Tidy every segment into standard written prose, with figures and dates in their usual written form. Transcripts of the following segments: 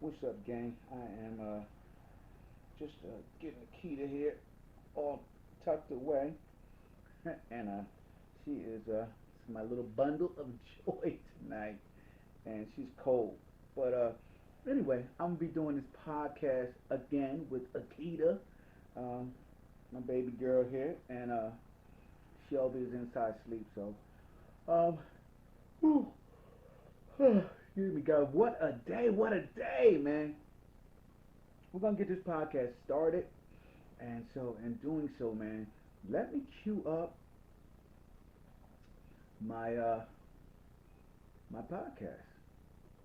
What's up, gang? I am just getting Akita here, all tucked away, and she is my little bundle of joy tonight, and she's cold. But anyway, I'm gonna be doing this podcast again with Akita, um, my baby girl here, and Shelby is inside sleep. So, um, whew, excuse me, God, what a day, man. We're gonna get this podcast started, and so in doing so, man, let me cue up my my podcast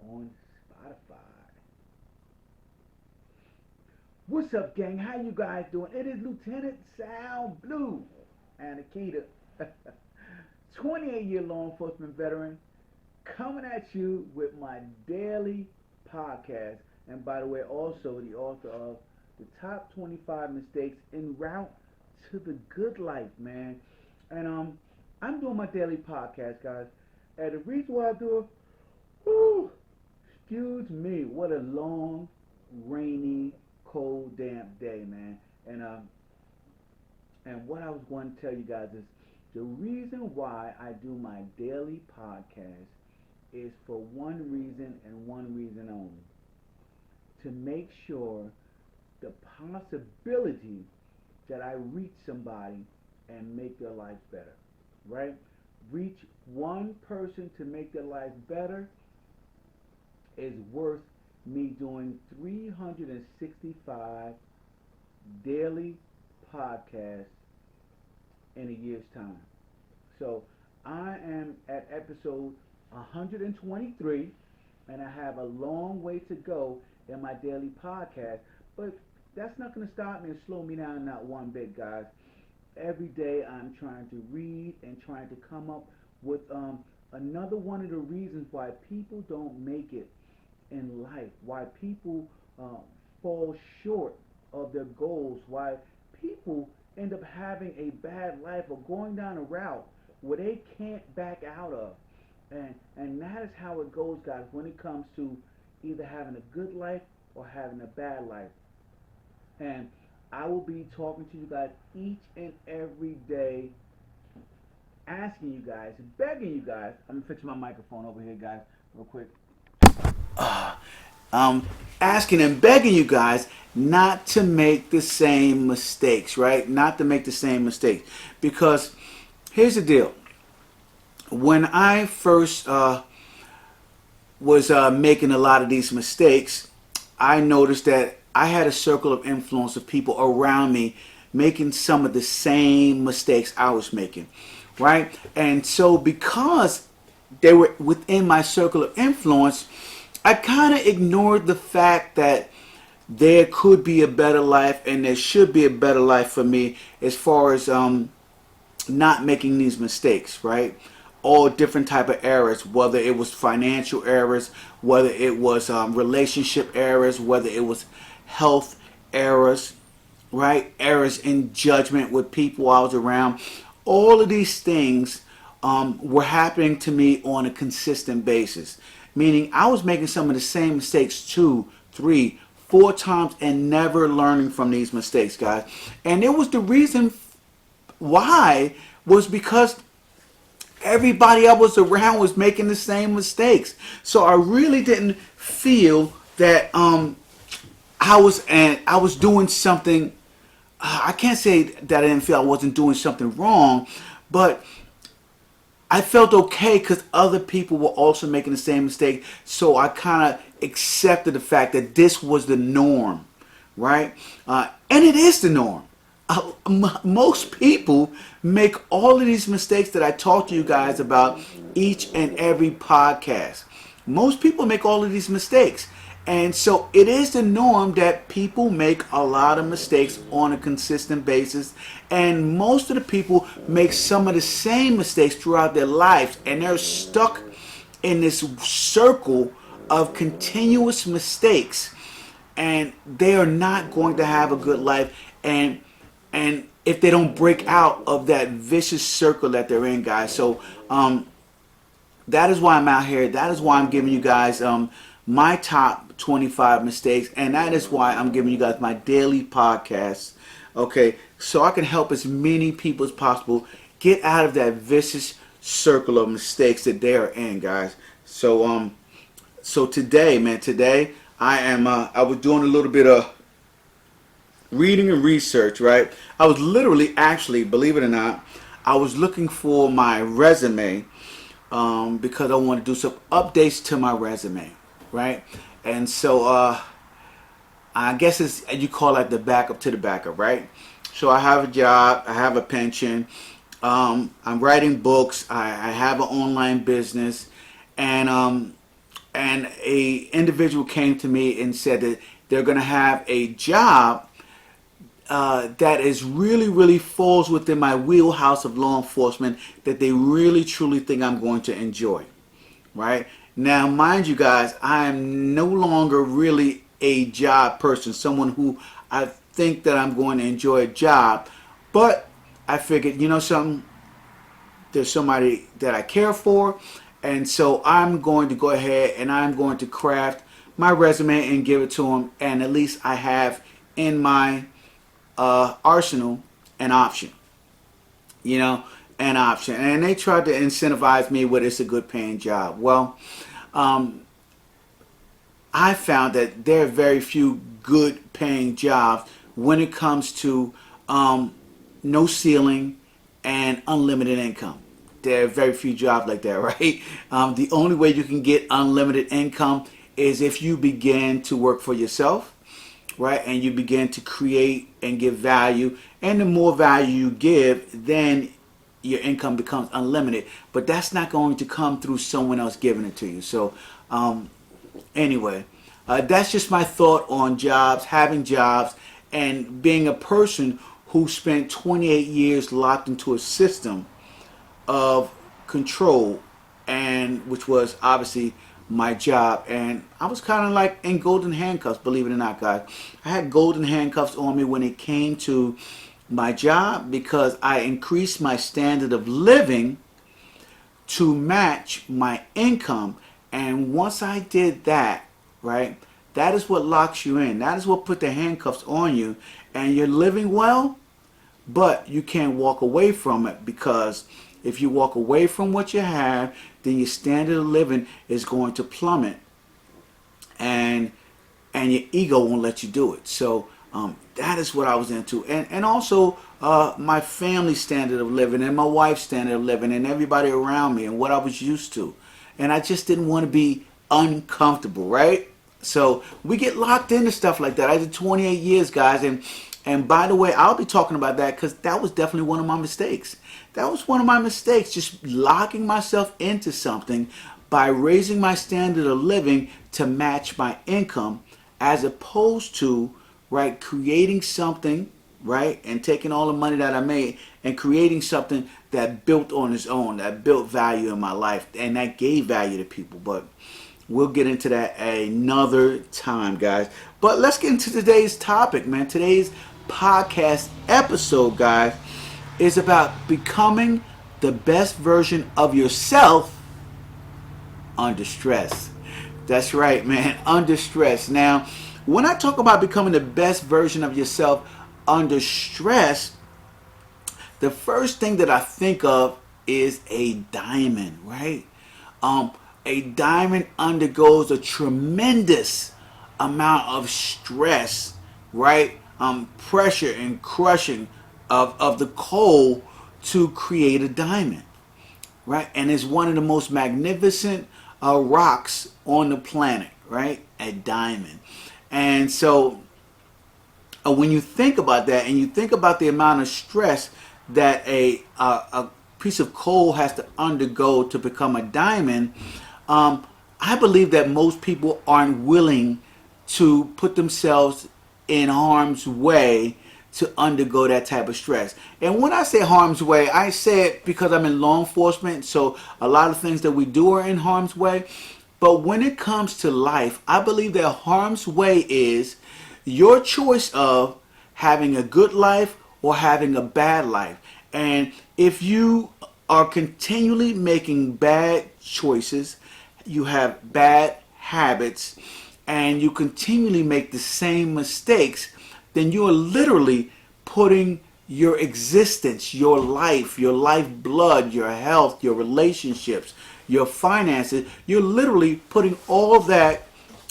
on Spotify. What's up, gang? How you guys doing? It is Lieutenant Sound Blue and Akita, 28-year law enforcement veteran, coming at you with my daily podcast. And by the way, also the author of the top 25 mistakes en route to the good life, man. And I'm doing my daily podcast, guys. And the reason why I do it, whew, excuse me, what a long, rainy, cold, damp day, man. And what I was going to tell you guys is the reason why I do my daily podcast is for one reason and one reason only: to make sure the possibility that I reach somebody and make their life better, right? Reach one person to make their life better is worth me doing 365 daily podcasts in a year's time. So I am at episode 123, and I have a long way to go in my daily podcast, but that's not going to stop me and slow me down, not one bit, guys. Every day I'm trying to read and trying to come up with another one of the reasons why people don't make it in life, why people fall short of their goals, why people end up having a bad life or going down a route where they can't back out of. And that is how it goes, guys, when it comes to either having a good life or having a bad life. And I will be talking to you guys each and every day, asking you guys, begging you guys. I'm gonna fix my microphone over here, guys, real quick. Asking and begging you guys not to make the same mistakes, right? Not to make the same mistakes. Because here's the deal. When I first was making a lot of these mistakes, I noticed that I had a circle of influence of people around me making some of the same mistakes I was making, right? And so because they were within my circle of influence, I kind of ignored the fact that there could be a better life and there should be a better life for me as far as not making these mistakes, right? All different type of errors, whether it was financial errors, whether it was relationship errors, whether it was health errors, right? Errors in judgment with people I was around. All of these things were happening to me on a consistent basis. Meaning I was making some of the same mistakes 2, 3, 4 times and never learning from these mistakes, guys. And it was the reason why was because everybody I was around was making the same mistakes. So I really didn't feel that I was doing something. I can't say that I didn't feel I wasn't doing something wrong, but I felt okay because other people were also making the same mistake. So I kind of accepted the fact that this was the norm, right? And it is the norm. Most people make all of these mistakes that I talk to you guys about each and every podcast. Most people make all of these mistakes. And so it is the norm that people make a lot of mistakes on a consistent basis. And most of the people make some of the same mistakes throughout their lives. And they're stuck in this circle of continuous mistakes. And they are not going to have a good life. And if they don't break out of that vicious circle that they're in, guys. So that is why I'm out here. That is why I'm giving you guys my top 25 mistakes, and that is why I'm giving you guys my daily podcast. Okay, so I can help as many people as possible get out of that vicious circle of mistakes that they are in, guys. So today, man, today I was doing a little bit of reading and research, right? I was literally, actually, believe it or not, I was looking for my resume because I want to do some updates to my resume, right? And so I guess it's, you call it the backup to the backup, right? So I have a job, I have a pension, I'm writing books, I have an online business, and a individual came to me and said that they're going to have a job that is really falls within my wheelhouse of law enforcement, that they really truly think I'm going to enjoy, right? Now, mind you guys, I am no longer really a job person, someone who I think that I'm going to enjoy a job, but I figured, you know something, there's somebody that I care for, and so I'm going to go ahead and I'm going to craft my resume and give it to them, and at least I have in my arsenal an option, you know, an option. And they tried to incentivize me with it's a good paying job. Well, I found that there are very few good paying jobs when it comes to no ceiling and unlimited income. There are very few jobs like that, right? The only way you can get unlimited income is if you begin to work for yourself, right? And you begin to create and give value. And the more value you give, then your income becomes unlimited. But that's not going to come through someone else giving it to you. So anyway, that's just my thought on jobs, having jobs, and being a person who spent 28 years locked into a system of control, and which was obviously my job. And I was kind of like in golden handcuffs, believe it or not, guys. I had golden handcuffs on me when it came to my job, because I increased my standard of living to match my income. And once I did that, right, that is what locks you in. That is what put the handcuffs on you, and you're living well, but you can't walk away from it, because if you walk away from what you have, then your standard of living is going to plummet, and your ego won't let you do it. So that is what I was into, and also my family standard of living, and my wife's standard of living, and everybody around me, and what I was used to, and I just didn't want to be uncomfortable, right? So we get locked into stuff like that. I did 28 years, guys, and by the way, I'll be talking about that, because that was definitely one of my mistakes. That was one of my mistakes, just locking myself into something by raising my standard of living to match my income, as opposed to, right, creating something, right, and taking all the money that I made and creating something that built on its own, that built value in my life, and that gave value to people. But we'll get into that another time, guys. But let's get into today's topic, man. Today's podcast episode, guys, is about becoming the best version of yourself under stress. That's right, man, under stress. Now, when I talk about becoming the best version of yourself under stress, the first thing that I think of is a diamond, right? A diamond undergoes a tremendous amount of stress, right? Pressure and crushing of the coal to create a diamond, right? And it's one of the most magnificent rocks on the planet, right? A diamond. And so when you think about that, and you think about the amount of stress that a piece of coal has to undergo to become a diamond, I believe that most people aren't willing to put themselves in harm's way to undergo that type of stress. And when I say harm's way, I say it because I'm in law enforcement, so a lot of things that we do are in harm's way. But when it comes to life, I believe that harm's way is your choice of having a good life or having a bad life. And if you are continually making bad choices, you have bad habits and you continually make the same mistakes, then you are literally putting your existence, your lifeblood, your health, your relationships, your finances, you're literally putting all that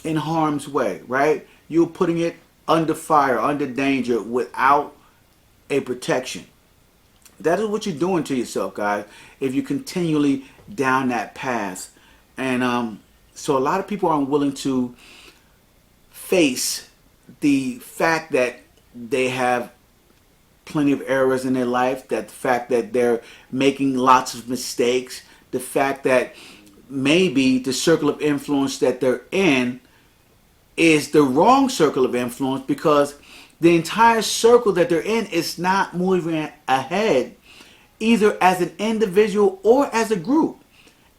in harm's way, right? You're putting it under fire, under danger, without a protection. That is what you're doing to yourself, guys, if you're continually down that path. And so a lot of people aren't willing to face the fact that they have plenty of errors in their life, that the fact that they're making lots of mistakes, the fact that maybe the circle of influence that they're in is the wrong circle of influence, because the entire circle that they're in is not moving ahead, either as an individual or as a group.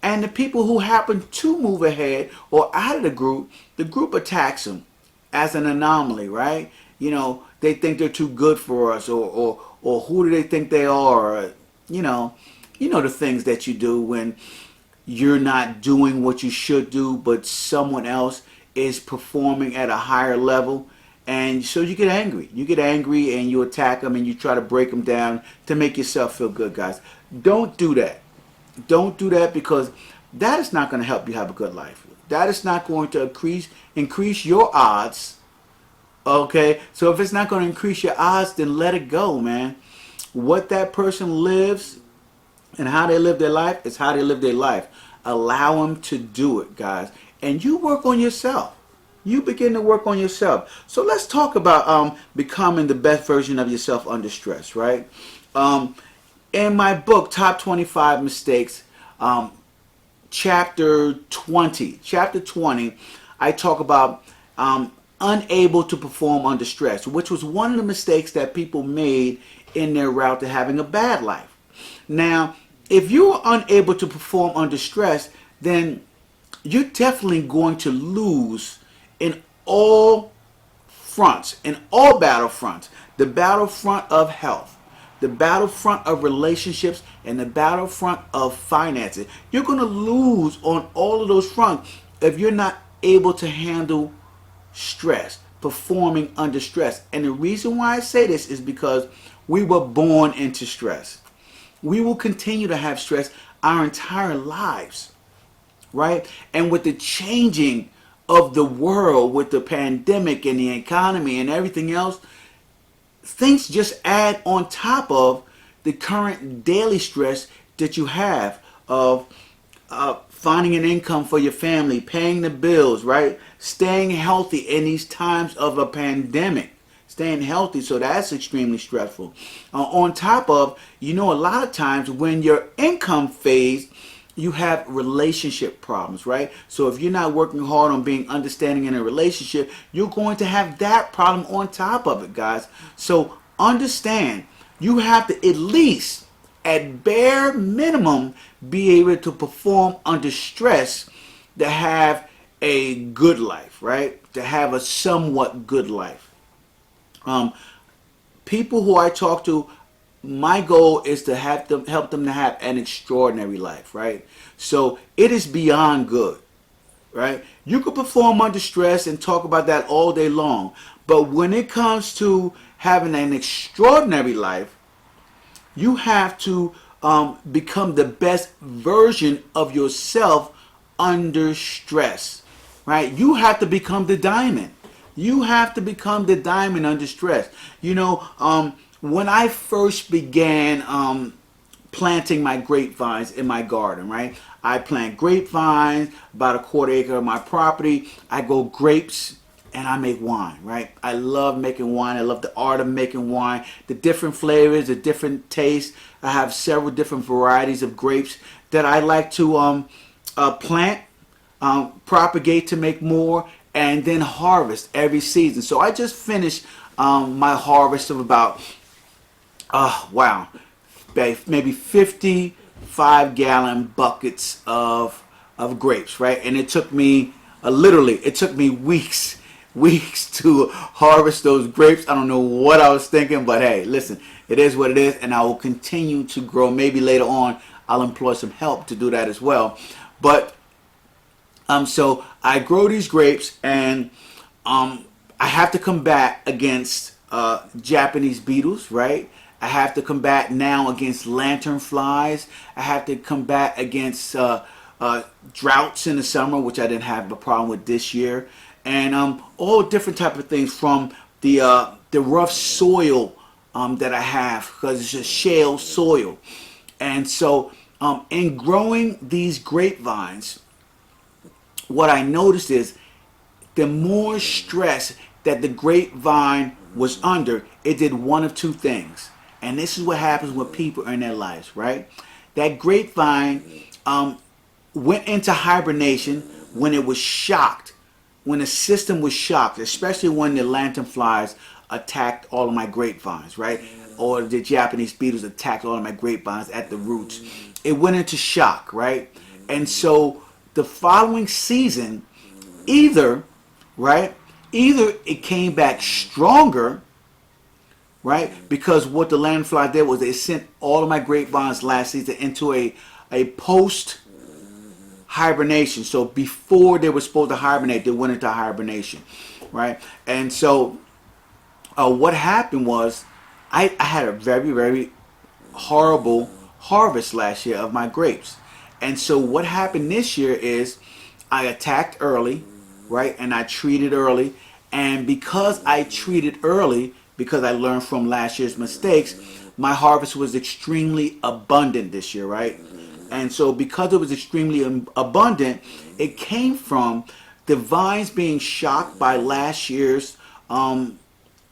And the people who happen to move ahead or out of the group attacks them as an anomaly, right? You know, they think they're too good for us, or who do they think they are? Or, you know the things that you do when you're not doing what you should do, but someone else is performing at a higher level. And so you get angry. You get angry and you attack them and you try to break them down to make yourself feel good, guys. Don't do that. Don't do that, because that is not going to help you have a good life. That is not going to increase your odds. Okay? So if it's not going to increase your odds, then let it go, man. What that person lives and how they live their life is how they live their life. Allow them to do it, guys. And you work on yourself. You begin to work on yourself. So let's talk about becoming the best version of yourself under stress, right? In my book, Top 25 Mistakes, chapter 20, I talk about unable to perform under stress, which was one of the mistakes that people made in their route to having a bad life. Now, if you're unable to perform under stress, then you're definitely going to lose in all fronts, in all battlefronts. The battlefront of health, the battlefront of relationships, and the battlefront of finances. You're going to lose on all of those fronts if you're not able to handle stress, performing under stress. And the reason why I say this is because we were born into stress. We will continue to have stress our entire lives, right? And with the changing of the world, with the pandemic and the economy and everything else, things just add on top of the current daily stress that you have of finding an income for your family, paying the bills, right? Staying healthy in these times of a pandemic. Staying healthy, so that's extremely stressful. On top of, a lot of times when your income fades, you have relationship problems, right? So if you're not working hard on being understanding in a relationship, you're going to have that problem on top of it, guys. So understand, you have to at least, at bare minimum, be able to perform under stress to have a good life, right? To have a somewhat good life. People who I talk to, my goal is to help them to have an extraordinary life, right? So it is beyond good, right? You could perform under stress and talk about that all day long, but when it comes to having an extraordinary life, you have to become the best version of yourself under stress, right? You have to become the diamond. You have to become the diamond under stress. When I first began planting my grapevines in my garden, right? I plant grapevines, about a quarter acre of my property. I grow grapes and I make wine, right? I love making wine. I love the art of making wine, the different flavors, the different tastes. I have several different varieties of grapes that I like to plant, propagate to make more, and then harvest every season. So I just finished my harvest of about, maybe 55-gallon buckets of grapes, right? And it took me, it took me weeks to harvest those grapes. I don't know what I was thinking, but hey, listen, it is what it is, and I will continue to grow. Maybe later on I'll employ some help to do that as well. But so I grow these grapes, and I have to combat against Japanese beetles, right? I have to combat now against lantern flies. I have to combat against droughts in the summer, which I didn't have a problem with this year, and all different type of things from the rough soil that I have, because it's just shale soil. And so in growing these grapevines, what I noticed is the more stress that the grapevine was under, it did one of two things. And this is what happens when people are in their lives, right? That grapevine went into hibernation when it was shocked, when the system was shocked, especially when the lanternflies attacked all of my grapevines, right? Or the Japanese beetles attacked all of my grapevines at the roots. It went into shock, right? And so the following season, either it came back stronger, right? Because what the lanternfly did was they sent all of my grapevines last season into a post hibernation. So before they were supposed to hibernate, they went into hibernation, right? And so what happened was I had a very, very horrible harvest last year of my grapes. And so what happened this year is I attacked early, right? And I treated early. And because I treated early, because I learned from last year's mistakes, my harvest was extremely abundant this year, right? And so because it was extremely abundant, it came from the vines being shocked by last year's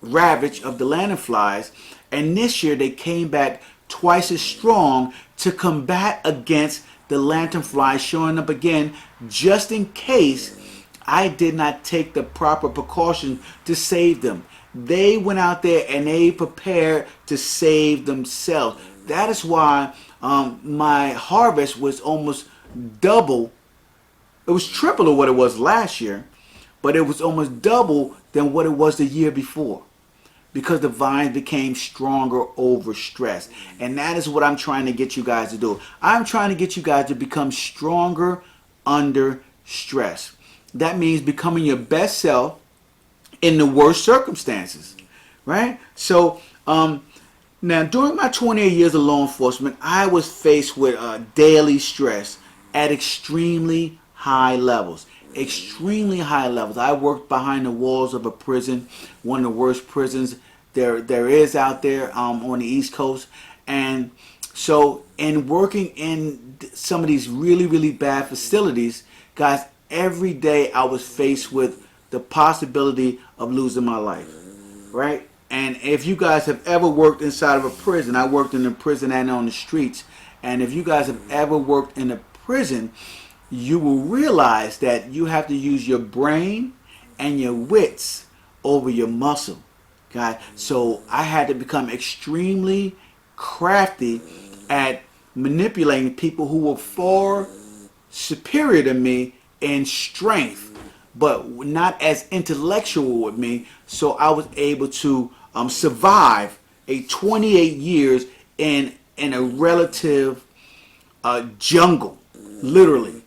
ravage of the lanternflies. And this year they came back twice as strong to combat against the lanternflies showing up again, just in case I did not take the proper precaution to save them. They went out there and they prepared to save themselves. That is why my harvest was almost double. It was triple of what it was last year, but it was almost double than what it was the year before, because the vines became stronger over stress. And that is what I'm trying to get you guys to do. I'm trying to get you guys to become stronger under stress. That means becoming your best self in the worst circumstances, right? So now during my 28 years of law enforcement, I was faced with daily stress at extremely high levels. Extremely high levels. I worked behind the walls of a prison, one of the worst prisons there is out there on the East Coast. And so in working in some of these really, really bad facilities, guys, every day I was faced with the possibility of losing my life, right? And if you guys have ever worked inside of a prison, I worked in a prison and on the streets, and if you guys have ever worked in a prison, you will realize that you have to use your brain and your wits over your muscle, guys. So I had to become extremely crafty at manipulating people who were far superior to me in strength, but not as intellectual with me. So I was able to survive a 28 years in a relative jungle, literally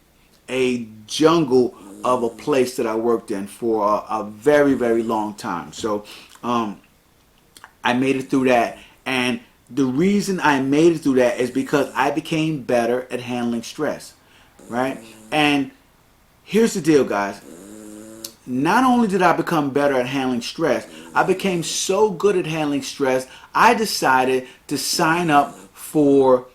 a jungle of a place that I worked in for a very, very long time. So I made it through that, and the reason I made it through that is because I became better at handling stress, right? And here's the deal, guys. Not only did I become better at handling stress, I became so good at handling stress, I decided to sign up for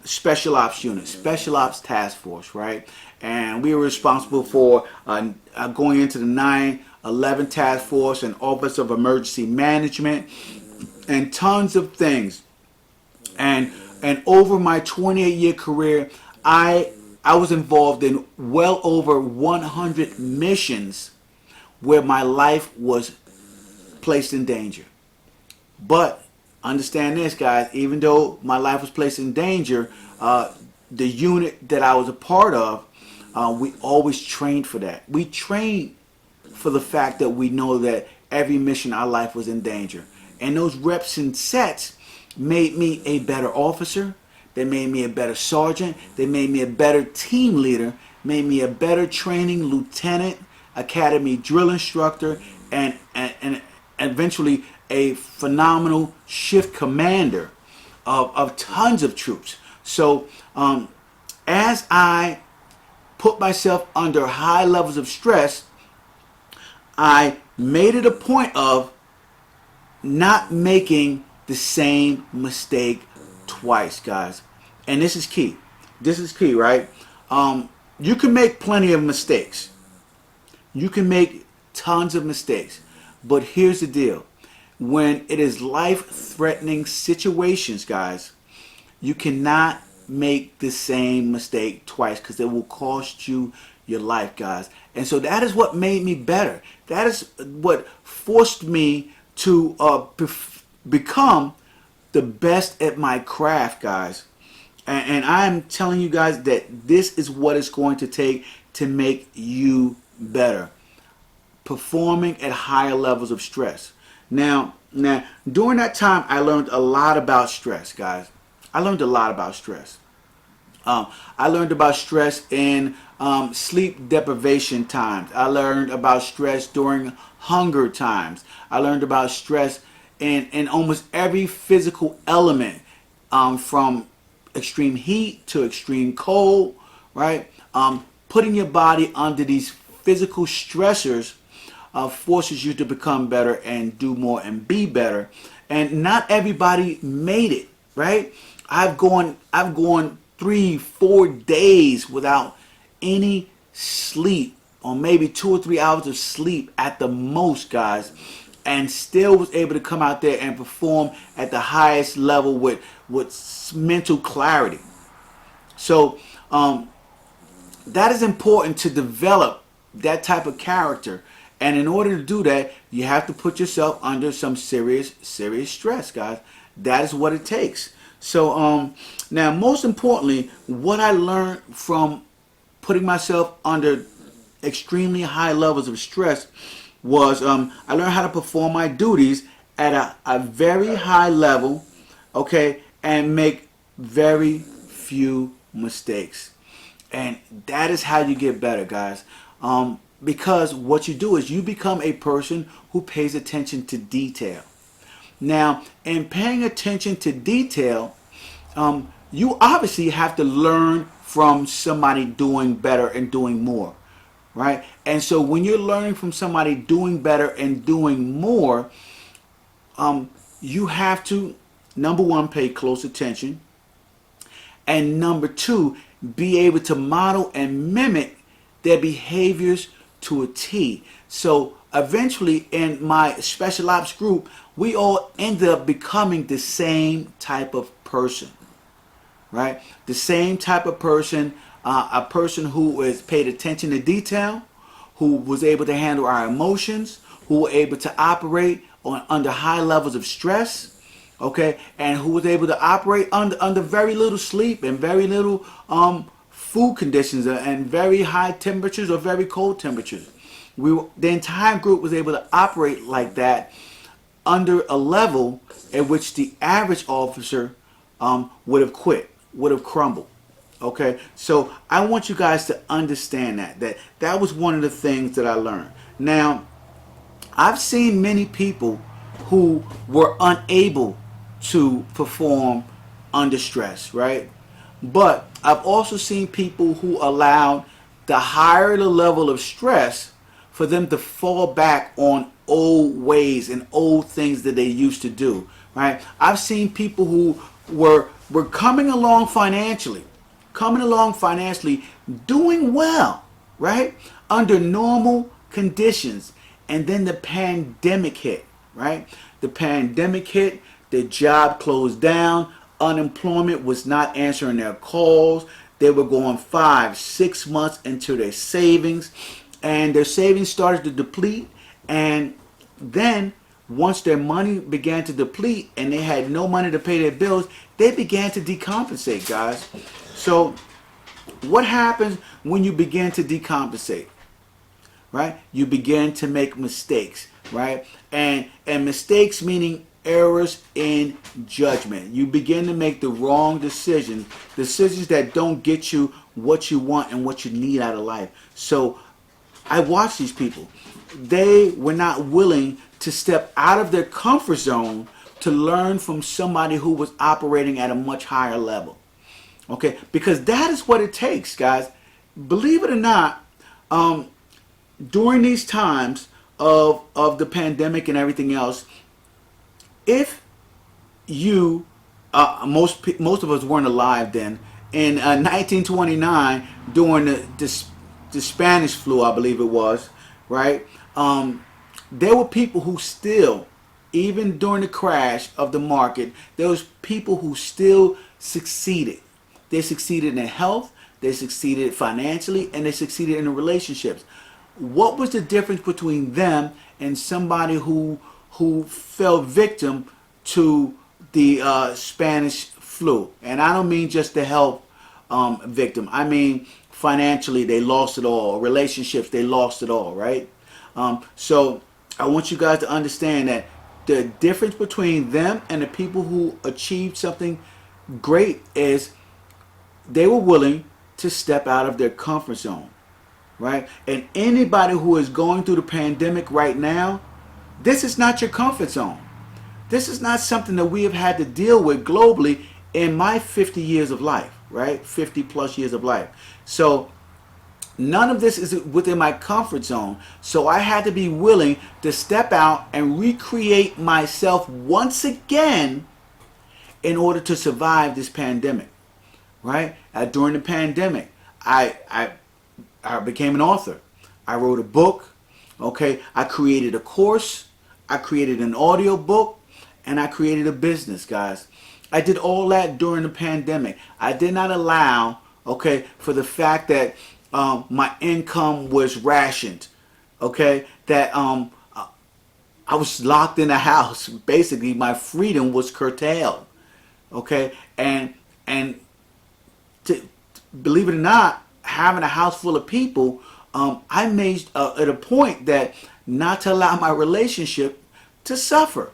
Special Ops Unit, Special Ops Task Force, right? And we were responsible for going into the 9/11 Task Force and Office of Emergency Management and tons of things. And over my 28-year career, I was involved in well over 100 missions where my life was placed in danger. But understand this, guys, even though my life was placed in danger, the unit that I was a part of, we always trained for that. We trained for the fact that we know that every mission our life was in danger. And those reps and sets made me a better officer. They made me a better sergeant. They made me a better team leader made me a better training lieutenant, academy drill instructor, and eventually a phenomenal shift commander of tons of troops. So as I put myself under high levels of stress, I made it a point of not making the same mistake twice, guys. And this is key. This is key, right? You can make plenty of mistakes. You can make tons of mistakes. But here's the deal. When it is life-threatening situations, guys, you cannot make the same mistake twice because it will cost you your life, guys. And so that is what made me better. That is what forced me to become the best at my craft, guys. And I'm telling you guys that this is what it's going to take to make you better. Performing at higher levels of stress. Now, during that time, I learned a lot about stress, guys. I learned a lot about stress. I learned about stress in sleep deprivation times. I learned about stress during hunger times. I learned about stress in almost every physical element, from extreme heat to extreme cold, right? Putting your body under these physical stressors forces you to become better and do more and be better. And not everybody made it, right? I've gone 3-4 days without any sleep, or maybe 2 or 3 hours of sleep at the most, guys, and still was able to come out there and perform at the highest level with mental clarity. So that is important to develop that type of character. And in order to do that, you have to put yourself under some serious stress, guys. That is what it takes. So now, most importantly, what I learned from putting myself under extremely high levels of stress was I learned how to perform my duties at a very high level, okay, and make very few mistakes. And that is how you get better, guys. Because what you do is you become a person who pays attention to detail. Now, in paying attention to detail, you obviously have to learn from somebody doing better and doing more, right? And so when you're learning from somebody doing better and doing more, you have to, number one, pay close attention, and number two, be able to model and mimic their behaviors to a T. So eventually in my special ops group, we all ended up becoming the same type of person, right? The same type of person, a person who is paid attention to detail, who was able to handle our emotions, who were able to operate under high levels of stress, okay, and who was able to operate under very little sleep and very little food conditions and very high temperatures or very cold temperatures. The entire group was able to operate like that under a level at which the average officer would have quit, would have crumbled. Okay, so I want you guys to understand that was one of the things that I learned. Now, I've seen many people who were unable to perform under stress, right? But I've also seen people who allowed the higher the level of stress for them to fall back on old ways and old things that they used to do, right? I've seen people who were coming along financially, doing well, right? Under normal conditions. And then the pandemic hit, right? The pandemic hit, the job closed down, unemployment was not answering their calls. They were going 5-6 months into their savings, and their savings started to deplete. And then once their money began to deplete and they had no money to pay their bills, they began to decompensate, guys. So what happens when you begin to decompensate? Right? You begin to make mistakes, right? And mistakes meaning errors in judgment. You begin to make the wrong decisions that don't get you what you want and what you need out of life. So I watch these people. They were not willing to step out of their comfort zone to learn from somebody who was operating at a much higher level. Okay, because that is what it takes, guys. Believe it or not, during these times of the pandemic and everything else, if you most of us weren't alive then, in 1929 during the Spanish flu, I believe it was, right? There were people who still, even during the crash of the market, there was people who still succeeded. They succeeded in health, they succeeded financially, and they succeeded in the relationships. What was the difference between them and somebody who fell victim to the Spanish flu? And I don't mean just the health victim. I mean financially, they lost it all. Relationships, they lost it all, right? So I want you guys to understand that the difference between them and the people who achieved something great is they were willing to step out of their comfort zone, right? And anybody who is going through the pandemic right now, this is not your comfort zone. This is not something that we have had to deal with globally in my 50 years of life, right? 50 plus years of life. So none of this is within my comfort zone. So I had to be willing to step out and recreate myself once again in order to survive this pandemic, right? During the pandemic, I became an author. I wrote a book, okay? I created a course. I created an audiobook, and I created a business, guys. I did all that during the pandemic. I did not allow, okay, for the fact that my income was rationed, okay, that I was locked in a house. Basically, my freedom was curtailed, okay, and to believe it or not, having a house full of people, I made at a point that not to allow my relationship to suffer.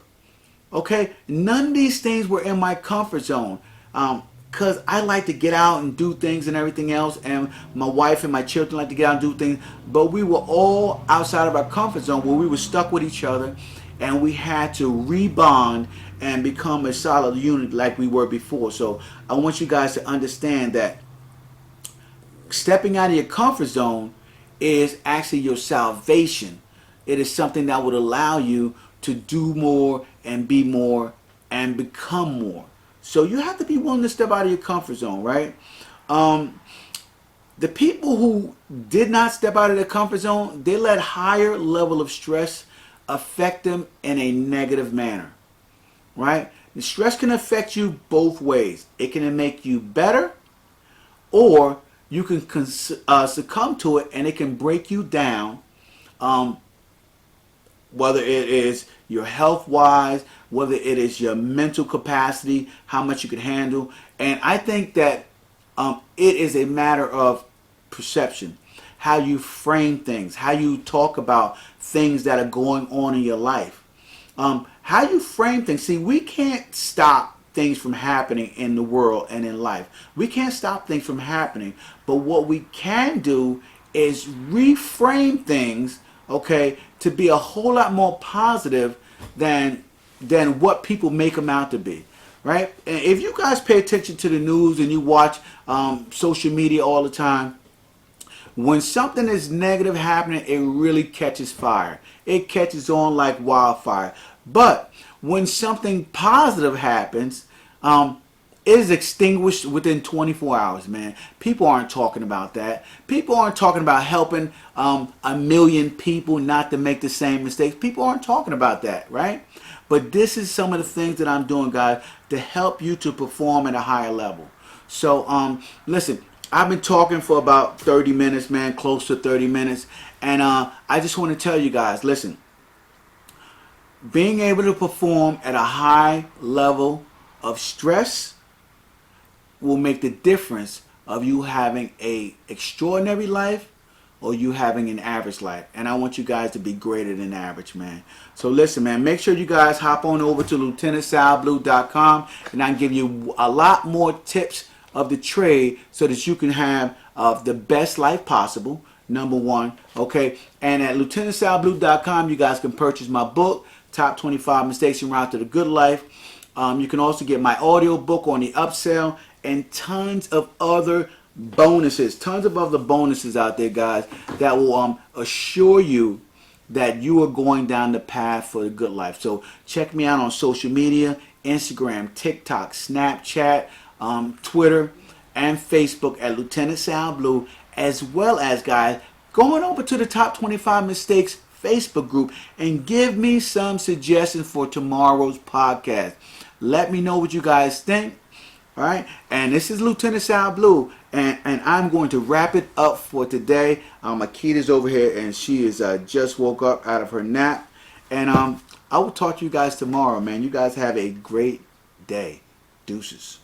Okay, none of these things were in my comfort zone, because I like to get out and do things and everything else, and my wife and my children like to get out and do things, but we were all outside of our comfort zone where we were stuck with each other, and we had to rebond and become a solid unit like we were before. So I want you guys to understand that stepping out of your comfort zone is actually your salvation. It is something that would allow you to do more and be more and become more. So you have to be willing to step out of your comfort zone, right? The people who did not step out of their comfort zone, they let higher level of stress affect them in a negative manner, right? The stress can affect you both ways. It can make you better, or you can succumb to it and it can break you down, whether it is your health wise, whether it is your mental capacity, how much you can handle. And I think that it is a matter of perception, how you frame things, how you talk about things that are going on in your life, how you frame things. See, we can't stop things from happening in the world and in life. We can't stop things from happening, but what we can do is reframe things, okay, to be a whole lot more positive than what people make them out to be, right? And if you guys pay attention to the news and you watch social media all the time, when something is negative happening, it really catches fire. It catches on like wildfire. But when something positive happens, it is extinguished within 24 hours, man. People aren't talking about that. People aren't talking about helping 1 million people not to make the same mistakes. People aren't talking about that, right? But this is some of the things that I'm doing, guys, to help you to perform at a higher level. So, listen, I've been talking for about 30 minutes, man, close to 30 minutes. And I just want to tell you guys, listen, being able to perform at a high level of stress will make the difference of you having a extraordinary life or you having an average life. And I want you guys to be greater than average, man. So listen, man, make sure you guys hop on over to lieutenantsalblue.com, and I can give you a lot more tips of the trade so that you can have the best life possible, number one, okay? And at lieutenantsalblue.com, you guys can purchase my book, Top 25 Mistakes En Route to the Good Life. You can also get my audiobook on the upsell, and tons of other bonuses, tons of other bonuses out there, guys, that will assure you that you are going down the path for the good life. So check me out on social media, Instagram, TikTok, Snapchat, Twitter, and Facebook at Lieutenant Sal Blue, as well as, guys, going over to the Top 25 Mistakes Facebook group and give me some suggestions for tomorrow's podcast. Let me know what you guys think. All right, and this is Lieutenant Sal Blue, and I'm going to wrap it up for today. Akita's over here, and she is just woke up out of her nap, and I will talk to you guys tomorrow, man. You guys have a great day. Deuces.